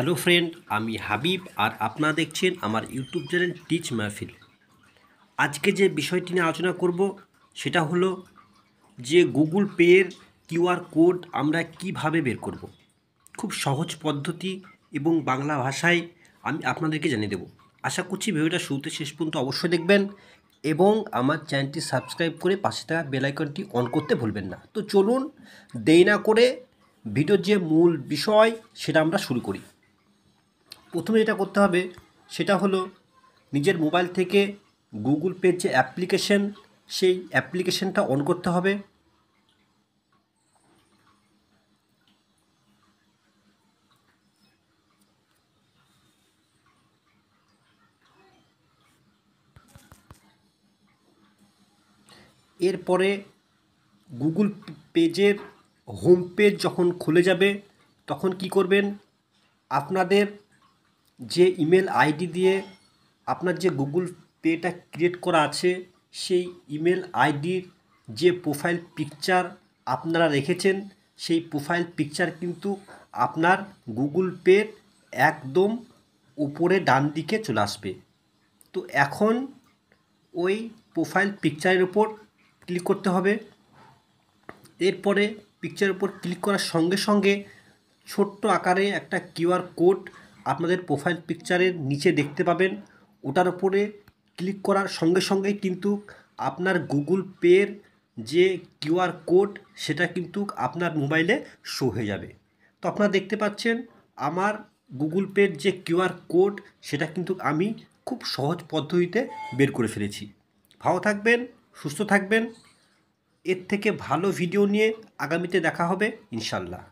Hello friend, আমি হাবিব আর আপনারা দেখছেন আমার ইউটিউব চ্যানেল টিচ মাহফিল। আজকে যে বিষয়টি নিয়ে আলোচনা করব সেটা হলো যে গুগল পের কিউআর কোড আমরা কিভাবে বের করব। খুব সহজ পদ্ধতি এবং বাংলা ভাষায় আমি আপনাদেরকে জানিয়ে দেব। আশা করছি ভিডিওটা শুরুতে শেষ পর্যন্ত অবশ্যই দেখবেন এবং আমার চ্যানেলটি সাবস্ক্রাইব করে পাশে থাকা বেল আইকনটি অন করতে ভুলবেন না। তো চলুন দেরি না করে ভিডিওর যে মূল বিষয় সেটা আমরা শুরু করি। প্রথমে যেটা করতে হবে সেটা হলো নিজের মোবাইল থেকে গুগল পের যে অ্যাপ্লিকেশন সেই অ্যাপ্লিকেশনটা অন করতে হবে। এরপরে গুগল পেজের হোম পেজ যখন খুলে যাবে তখন কি করবেন, আপনাদের যে ইমেল আইডি দিয়ে আপনার যে গুগল পেটা ক্রিয়েট করা আছে সেই ইমেল আইডির যে প্রোফাইল পিকচার আপনারা রেখেছেন সেই প্রোফাইল পিকচার কিন্তু আপনার গুগল পের একদম উপরে ডান দিকে চলে আসবে। তো এখন ওই প্রোফাইল পিকচারের উপর ক্লিক করতে হবে। এরপরে পিকচারের উপর ক্লিক করার সঙ্গে সঙ্গে ছোট্ট আকারে একটা কিউআর কোড আপনাদের প্রোফাইল পিকচারের নিচে দেখতে পাবেন। ওটার উপরে ক্লিক করার সঙ্গে সঙ্গেই কিন্তু আপনার গুগল পের যে কিউআর কোড সেটা কিন্তু আপনার মোবাইলে শো হয়ে যাবে। তো আপনারা দেখতে পাচ্ছেন আমার গুগল পের যে কিউআর কোড সেটা কিন্তু আমি খুব সহজ পদ্ধতিতে বের করে ফেলেছি। ভালো থাকবেন, সুস্থ থাকবেন। এর থেকে ভালো ভিডিও নিয়ে আগামীতে দেখা হবে ইনশাল্লাহ।